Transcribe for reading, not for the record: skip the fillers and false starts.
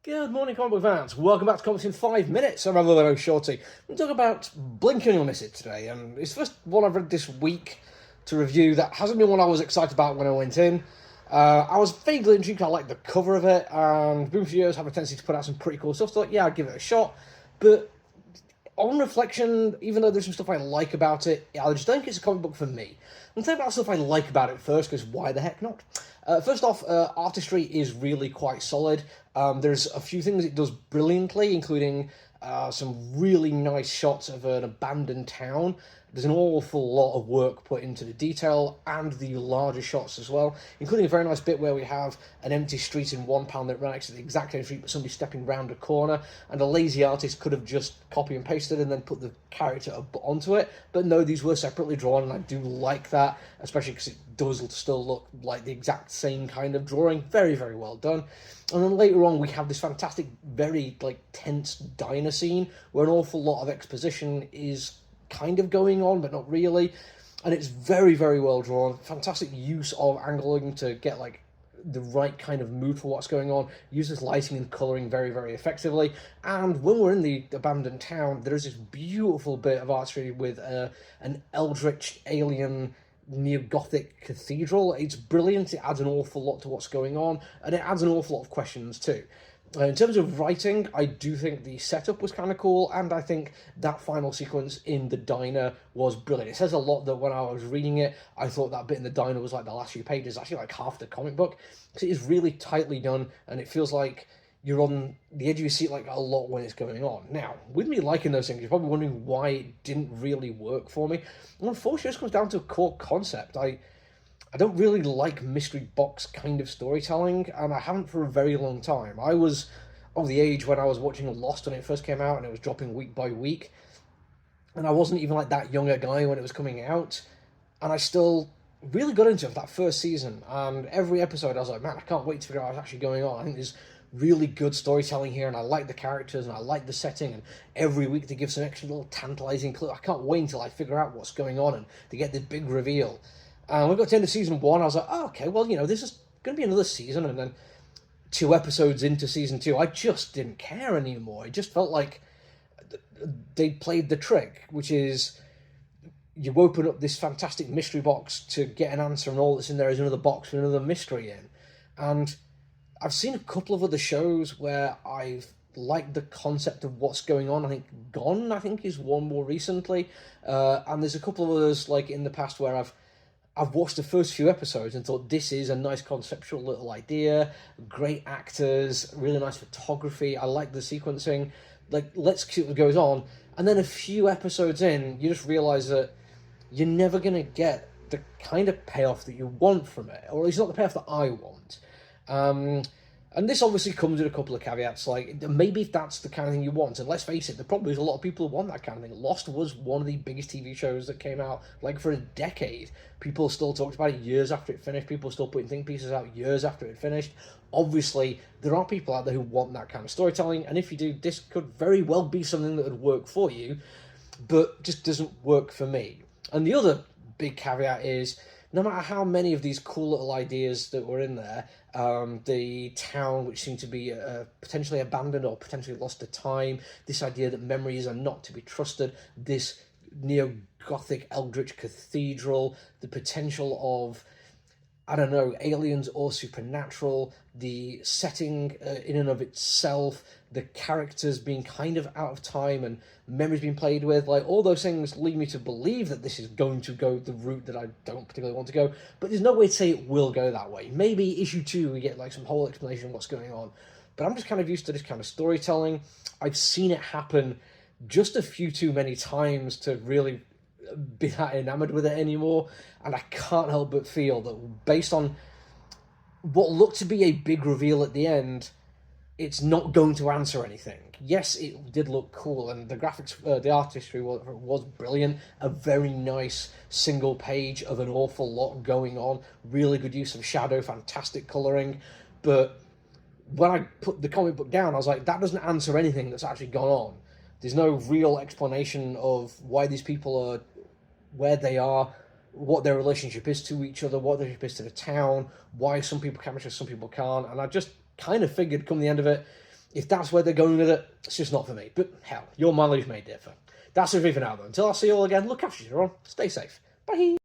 Good morning, comic book fans. Welcome back to Comics in 5 Minutes. I'm Rather Shorty. We're talking about Blink and You'll Miss It today, and it's the first one I've read this week to review that hasn't been one I was excited about when I went in. I was vaguely intrigued. I liked the cover of it, and Boom Studios have a tendency to put out some pretty cool stuff, so yeah, I'd give it a shot. But on reflection, even though there's some stuff I like about it, I just don't think it's a comic book for me. I'm talking about stuff I like about it first, because why the heck not? First off, artistry is really quite solid. There's a few things it does brilliantly, including some really nice shots of an abandoned town. There's an awful lot of work put into the detail and the larger shots as well, including a very nice bit where we have an empty street in one panel that runs next to the exact same street, but somebody stepping round a corner, and a lazy artist could have just copy and pasted and then put the character onto it. But no, these were separately drawn, and I do like that, especially because it does still look like the exact same kind of drawing. Very, very well done. And then later on, we have this fantastic, very tense diner scene where an awful lot of exposition is kind of going on, but not really. And it's very, very well drawn. Fantastic use of angling to get the right kind of mood for what's going on. Uses lighting and colouring very, very effectively. And when we're in the abandoned town, there is this beautiful bit of artistry with an eldritch alien neo-Gothic cathedral. It's brilliant. It adds an awful lot to what's going on, and it adds an awful lot of questions too. In terms of writing, I do think the setup was kind of cool, and I think that final sequence in the diner was brilliant. It says a lot that when I was reading it, I thought that bit in the diner was like the last few pages, actually like half the comic book, because it is really tightly done, and it feels like you're on the edge of your seat a lot when it's going on. Now, with me liking those things, you're probably wondering why it didn't really work for me. And unfortunately, this comes down to a core concept. I don't really like mystery box kind of storytelling, and I haven't for a very long time. I was of the age when I was watching Lost when it first came out, and it was dropping week by week, and I wasn't even that younger guy when it was coming out, and I still really got into it for that first season, and every episode I was like, man, I can't wait to figure out what's actually going on. I think there's really good storytelling here, and I like the characters, and I like the setting, and every week they give some extra little tantalizing clue. I can't wait until I figure out what's going on, and they get this big reveal. And we got to the end of season 1, I was like, oh, okay, well, this is going to be another season. And then 2 episodes into season 2, I just didn't care anymore. It just felt like they played the trick, which is you open up this fantastic mystery box to get an answer, and all that's in there is another box with another mystery in. And I've seen a couple of other shows where I've liked the concept of what's going on. I think Gone, is one more recently. And there's a couple of others in the past where I've watched the first few episodes and thought, this is a nice conceptual little idea, great actors, really nice photography, I like the sequencing, let's see what goes on. And then a few episodes in, you just realise that you're never going to get the kind of payoff that you want from it, or at least not the payoff that I want. And this obviously comes with a couple of caveats, maybe if that's the kind of thing you want, and let's face it, there probably is a lot of people who want that kind of thing. Lost was one of the biggest TV shows that came out, for a decade. People still talked about it years after it finished, people still putting think pieces out years after it finished. Obviously, there are people out there who want that kind of storytelling, and if you do, this could very well be something that would work for you, but just doesn't work for me. And the other big caveat is, no matter how many of these cool little ideas that were in there, the town which seemed to be potentially abandoned or potentially lost to time, this idea that memories are not to be trusted, this neo-Gothic eldritch cathedral, the potential of, aliens or supernatural, the setting in and of itself, the characters being kind of out of time and memories being played with, all those things lead me to believe that this is going to go the route that I don't particularly want to go, but there's no way to say it will go that way. Maybe issue 2 we get some whole explanation of what's going on, but I'm just kind of used to this kind of storytelling. I've seen it happen just a few too many times to really be that enamored with it anymore, and I can't help but feel that based on what looked to be a big reveal at the end, it's not going to answer anything. Yes, it did look cool, and the graphics, the artistry was brilliant. A very nice single page of an awful lot going on. Really good use of shadow, fantastic colouring. But when I put the comic book down, I was like, that doesn't answer anything that's actually gone on. There's no real explanation of why these people are where they are, what their relationship is to each other, what their relationship is to the town, why some people can, some people can't. And I just kind of figured come the end of it, if that's where they're going with it, it's just not for me. But hell, your mileage may differ. That's it for now, though. Until I see you all again, look after you all. Stay safe. Bye.